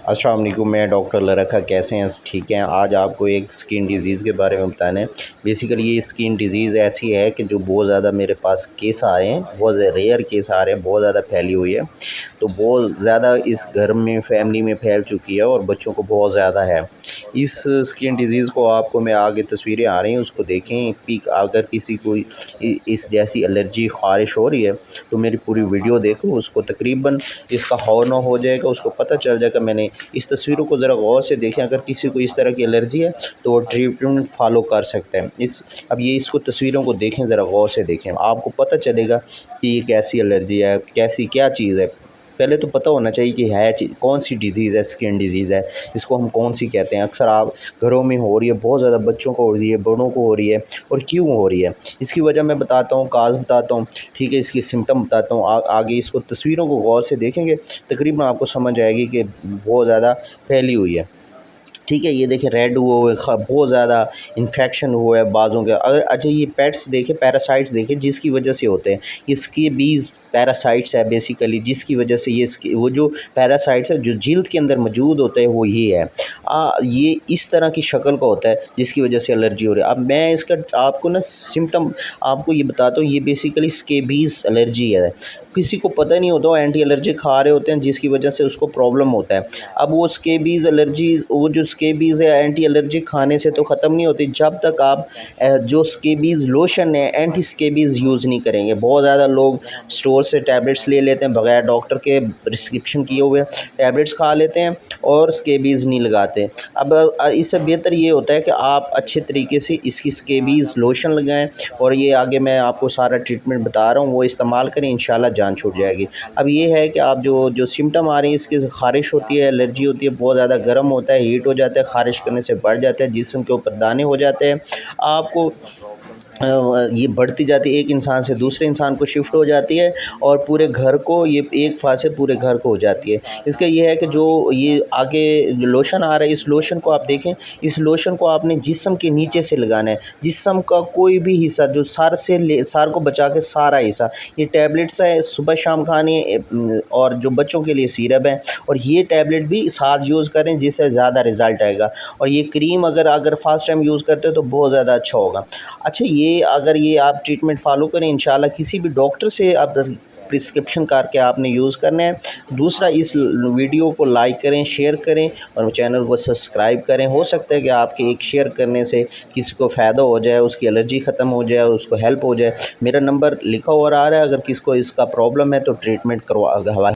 अस्सलाम वालेकुम, मैं डॉक्टर लरखा। कैसे हैं? ठीक हैं। आज आपको एक स्किन डिज़ीज़ के बारे में बताना है। बेसिकली ये स्किन डिज़ीज़ ऐसी है कि जो बहुत ज़्यादा मेरे पास केस आ रहे हैं, बहुत रेयर केस आ रहे हैं, बहुत ज़्यादा फैली हुई है। तो बहुत ज़्यादा इस घर में फैमिली में फैल चुकी है और बच्चों को बहुत ज़्यादा है। इस स्किन डिज़ीज़ को आपको मैं आगे तस्वीरें आ रही हैं उसको देखें। पीक अगर किसी को इस जैसी एलर्जी ख़ारिश हो रही है तो मेरी पूरी वीडियो देखो, उसको तकरीबन इसका हौर न हो जाएगा, उसको पता चल जाएगा। मैंने इस तस्वीरों को ज़रा गौर से देखें। अगर किसी को इस तरह की एलर्जी है तो वो ट्रीटमेंट फॉलो कर सकते हैं। अब ये इसको तस्वीरों को देखें, ज़रा गौर से देखें, आपको पता चलेगा कि ये कैसी एलर्जी है, कैसी क्या चीज़ है। पहले तो पता होना चाहिए कि है कौन सी डिज़ीज़ है, स्किन डिज़ीज़ है, इसको हम कौन सी कहते हैं। अक्सर आप घरों में हो रही है, बहुत ज़्यादा बच्चों को हो रही है, बड़ों को हो रही है, और क्यों हो रही है इसकी वजह मैं बताता हूँ, काज बताता हूँ, ठीक है। इसकी सिम्टम बताता हूँ। आगे इसको तस्वीरों को गौर से देखेंगे, तकरीबन आपको समझ आएगी कि बहुत ज़्यादा फैली हुई है, ठीक है। ये देखिए रेड हुआ है, बहुत ज़्यादा इन्फेक्शन हुआ है बाज़ों के। अगर अच्छा ये पेट्स देखें, पैरासाइट्स देखें, जिसकी वजह से होते हैं इसके बीज पैरासाइट्स है बेसिकली, जिसकी वजह से ये वो जो पैरासाइट्स है जो जिल्द के अंदर मौजूद होते हैं वो ये है। ये इस तरह की शक्ल का होता है जिसकी वजह से एलर्जी हो रही है। अब मैं इसका आपको ना सिम्टम आपको ये बताता हूँ। ये बेसिकली स्केबीज़ एलर्जी है। किसी को पता नहीं होता, वो एंटी एलर्जी खा रहे होते हैं जिसकी वजह से उसको प्रॉब्लम होता है। अब वो स्केबीज़ एलर्जीज़, वो जो स्केबीज़ है एंटी एलर्जी खाने से तो ख़त्म नहीं होती जब तक आप जो स्केबीज़ लोशन है, एंटी स्केबीज़ यूज़ नहीं करेंगे। बहुत ज़्यादा लोग स्टोर से टैबलेट्स ले लेते हैं, बगैर डॉक्टर के प्रिस्क्रिप्शन किए हुए टैबलेट्स खा लेते हैं और स्केबीज़ नहीं लगाते। अब इससे बेहतर ये होता है कि आप अच्छे तरीके से इसकी स्केबीज़ लोशन लगाएं, और ये आगे मैं आपको सारा ट्रीटमेंट बता रहा हूँ वो इस्तेमाल करें, इंशाल्लाह जान छूट जाएगी। अब ये है कि आप जो सिम्टम आ रही है, इसकी ख़ारिश होती है, एलर्जी होती है, बहुत ज़्यादा गर्म होता है, हीट हो जाता है, ख़ारिश करने से बढ़ जाता है, जिस्म के ऊपर दाने हो जाते हैं। आपको ये बढ़ती जाती है, एक इंसान से दूसरे इंसान को शिफ्ट हो जाती है, और पूरे घर को, ये एक फाह से पूरे घर को हो जाती है। इसका ये है कि जो ये आगे जो लोशन आ रहा है, इस लोशन को आप देखें, इस लोशन को आपने जिस्म के नीचे से लगाना है। जिस्म का कोई भी हिस्सा जो सर को बचा के सारा हिस्सा। ये टैबलेट्स है, सुबह शाम खानी है, और जो बच्चों के लिए सिरप है, और ये टैबलेट भी साथ यूज़ करें जिससे ज़्यादा रिज़ल्ट आएगा। और ये क्रीम अगर फर्स्ट टाइम यूज़ करते हो तो बहुत ज़्यादा अच्छा होगा। अच्छा, ये अगर ये आप ट्रीटमेंट फॉलो करें, इंशाल्लाह किसी भी डॉक्टर से आप प्रिस्क्रिप्शन करके आपने यूज़ करना है। दूसरा, इस वीडियो को लाइक करें, शेयर करें, और चैनल को सब्सक्राइब करें। हो सकता है कि आपके एक शेयर करने से किसी को फ़ायदा हो जाए, उसकी एलर्जी ख़त्म हो जाए, उसको हेल्प हो जाए। मेरा नंबर लिखा हुआ आ रहा है, अगर किसी को इसका प्रॉब्लम है तो ट्रीटमेंट करवा हवाला